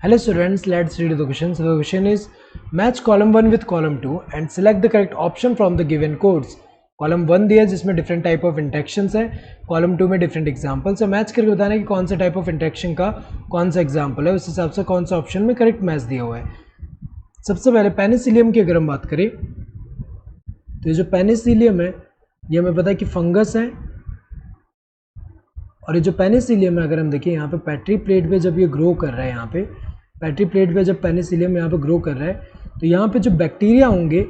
Hello students, let's read the question. So the question is match column 1 with column 2 and select the correct option from the given codes. Column 1 दिया है जिसमें different type of interactions है, column 2 में different examples है। Match करके बताना है कि कौन सा टाइप ऑफ इंटरेक्शन का कौन सा एग्जांपल है, उस हिसाब से कौन सा ऑप्शन में करेक्ट मैच दिया हुआ है। सबसे पहले पेनिसिलियम की अगर हम बात करें तो ये जो पेनिसिलियम है ये हमें पता है कि फंगस है, और ये जो पेनिसिलियम है अगर हम देखें यहाँ पे पेट्री प्लेट पे जब ये ग्रो कर रहा है, यहाँ पे पेट्री प्लेट पे जब पेनिसिलियम यहाँ पे ग्रो कर रहा है तो यहाँ पे जो बैक्टीरिया होंगे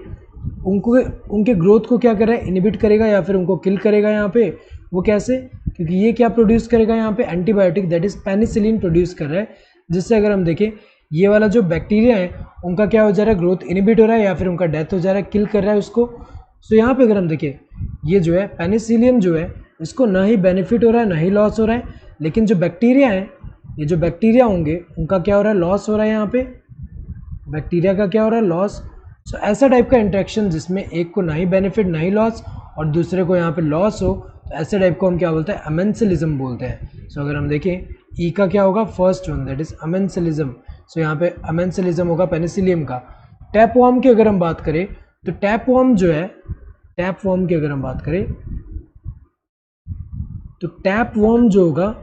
उनके ग्रोथ को क्या कर रहा है, इनहिबिट करेगा या फिर उनको किल करेगा। यहाँ पे वो कैसे, क्योंकि ये क्या प्रोड्यूस करेगा, यहाँ पे antibiotic that is penicillin produce कर रहा है, जिससे अगर हम देखें ये वाला जो बैक्टीरिया है उनका क्या हो जा रहा है, ग्रोथ इनहिबिट हो रहा है या फिर उनका डेथ हो जा रहा है, किल कर रहा है उसको। सो यहाँ पे अगर हम देखें ये जो है पेनिसिलियम जो है इसको ना ही बेनिफिट हो रहा है ना ही लॉस हो रहा है, लेकिन जो बैक्टीरिया है, ये जो बैक्टीरिया होंगे उनका क्या हो रहा है, लॉस हो रहा है। यहाँ पे बैक्टीरिया का क्या हो रहा है, लॉस। सो ऐसा टाइप का इंटरेक्शन जिसमें एक को ना ही बेनिफिट ना ही लॉस और दूसरे को यहाँ पे लॉस हो, तो ऐसे टाइप को हम क्या बोलते हैं, अमेंसिलिज्म बोलते हैं। सो अगर हम देखें ई का क्या होगा, first one that is amensalism. सो यहाँ पे अमेंसिलिज्म होगा पेनिसिलियम का। टैपवर्म की अगर हम बात करें तो टैपवर्म जो है, टैपवर्म की अगर हम बात करें तो टैपवर्म जो होगा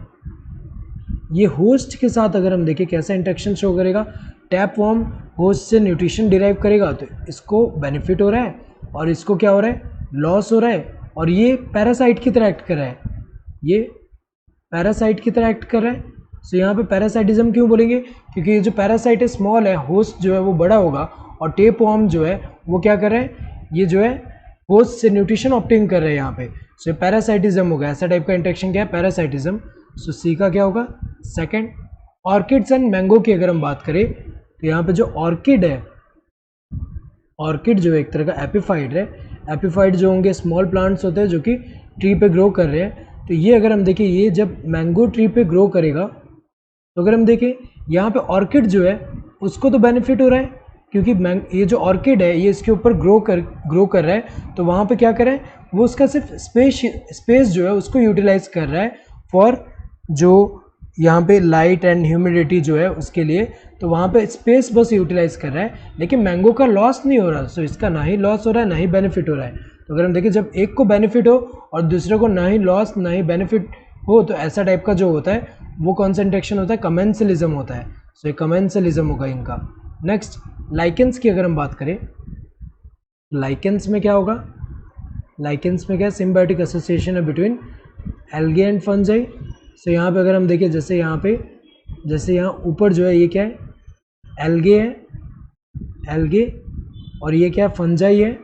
ये होस्ट के साथ अगर हम देखें कैसा इंटरेक्शन शो करेगा, टैपवर्म होस्ट से न्यूट्रिशन डिराइव करेगा तो इसको बेनिफिट हो रहा है और इसको क्या हो रहा है, लॉस हो रहा है। और ये पैरासाइट की तरह एक्ट कर रहा है, ये पैरासाइट की तरह एक्ट कर रहा है। सो यहाँ पे पैरासाइटिज्म क्यों बोलेंगे, क्योंकि ये जो पैरासाइट है स्मॉल है, होस्ट जो है वो बड़ा होगा, और टैपवर्म जो है वो क्या कर रहा है, ये जो है होस्ट से न्यूट्रिशन ऑब्टेन कर रहे हैं यहाँ पे। सो पैरासाइटिज्म होगा, ऐसा टाइप का इंटरेक्शन क्या है, पैरासाइटिज्म। सो सी का क्या होगा, सेकंड। ऑर्किड्स एंड मैंगो की अगर हम बात करें तो यहाँ पे जो ऑर्किड है, ऑर्किड जो है एक तरह का एपिफाइड है। एपिफाइड जो होंगे स्मॉल प्लांट्स होते हैं जो कि ट्री पे ग्रो कर रहे हैं। तो ये अगर हम देखें ये जब मैंगो ट्री पे ग्रो करेगा तो अगर हम देखें यहाँ पे ऑर्किड जो है उसको तो बेनिफिट हो रहा है, क्योंकि ये जो ऑर्किड है ये इसके ऊपर ग्रो कर रहा है, तो वहाँ पे क्या कर रहा है वो उसका सिर्फ स्पेस जो है उसको यूटिलाइज कर रहा है फॉर जो यहाँ पे लाइट एंड ह्यूमिडिटी जो है उसके लिए, तो वहाँ पे स्पेस बस यूटिलाइज कर रहा है, लेकिन मैंगो का लॉस नहीं हो रहा। सो इसका ना ही लॉस हो रहा है ना ही बेनिफिट हो रहा है। तो अगर हम देखें जब एक को बेनिफिट हो और दूसरे को ना ही लॉस ना ही बेनिफिट हो, तो ऐसा टाइप का जो होता है वो कौन सा इंटरेक्शन होता है, कमेंसलिज्म होता है। सो ये कमेंसलिज्म होगा इनका। नेक्स्ट लाइकेंस की अगर हम बात करें, लाइकेंस में क्या होगा, लाइकेंस में क्या, सिम्बायोटिक एसोसिएशन है बिटवीन एल्गे एंड फंजाई। सो यहाँ पे अगर हम देखें जैसे यहाँ ऊपर जो है ये क्या है, एल्गे है, एल्गे, और ये क्या है, फंजाई है,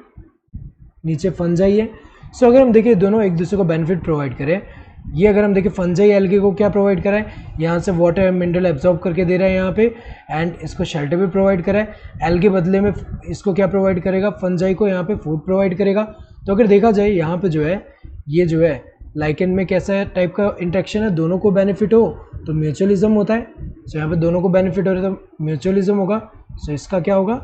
नीचे फंजाई है। सो अगर हम देखें दोनों एक दूसरे को बेनिफिट प्रोवाइड करें, ये अगर हम देखें फंजाई एल्गे को क्या प्रोवाइड करा है, यहाँ से वाटर मिनरल एब्जॉर्ब करके दे रहा है यहाँ पे, एंड इसको शेल्टर भी प्रोवाइड करा है। एल्गे बदले में इसको क्या प्रोवाइड करेगा, फंजाई को यहाँ पे फूड प्रोवाइड करेगा। तो अगर देखा जाए यहाँ पे जो है ये जो है लाइकेन में कैसा टाइप का इंटरेक्शन है, दोनों को बेनिफिट हो तो म्यूचुअलिज्म होता है। सो यहाँ पे दोनों को बेनिफिट हो रहा है तो म्यूचुअलिज्म होगा। सो इसका क्या होगा,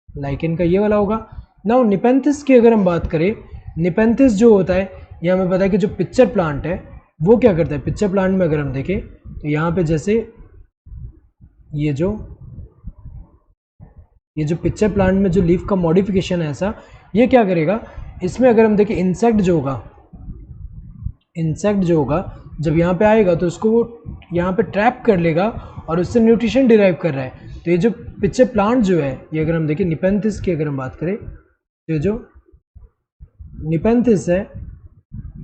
लाइकेन का ये वाला होगा। नाउ निपेंथिस की अगर हम बात करें, निपेंथिस जो होता है ये हमें पता है कि जो पिक्चर प्लांट है वो क्या करता है, पिक्चर प्लांट में अगर हम देखें तो यहाँ पे जैसे ये जो पिक्चर प्लांट में जो लीफ का मॉडिफिकेशन है ऐसा, ये क्या करेगा, इसमें अगर हम देखें इंसेक्ट जो होगा जब यहाँ पे आएगा तो उसको वो यहाँ पे ट्रैप कर लेगा और उससे न्यूट्रिशन डिराइव कर रहा है। तो ये जो पिक्चर प्लांट जो है ये अगर हम देखें निपेंथिस की अगर हम बात करें तो ये जो निपेंथिस है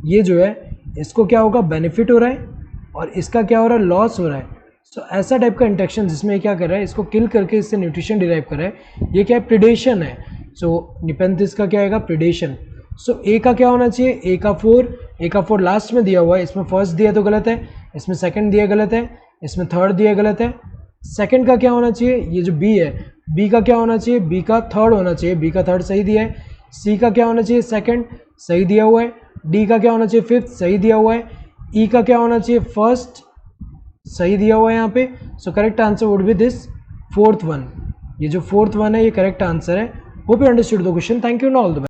ये जो है इसको क्या होगा, बेनिफिट हो रहा है और इसका क्या हो रहा है, लॉस हो रहा है। सो ऐसा टाइप का इंटरेक्शन जिसमें क्या कर रहा है, इसको किल करके इससे न्यूट्रिशन डिराइव कर रहा है, ये क्या है, प्रिडेशन है। सो निपेंथिस का क्या आएगा, प्रिडेशन। सो ए का क्या होना चाहिए, ए का 4 लास्ट में दिया हुआ है, इसमें फर्स्ट दिया तो गलत है, इसमें सेकंड दिया गलत है, इसमें थर्ड दिया गलत है। सेकंड का क्या होना चाहिए, ये जो बी है, बी का क्या होना चाहिए, बी का थर्ड होना चाहिए, बी का थर्ड सही दिया है। सी का क्या होना चाहिए, सेकंड सही दिया हुआ है। डी का क्या होना चाहिए, फिफ्थ सही दिया हुआ है। ई का क्या होना चाहिए, फर्स्ट सही दिया हुआ है यहाँ पे। So correct answer would be this fourth one, ये जो फोर्थ वन है ये करेक्ट आंसर है। Hope you understood the question, thank you and all the best.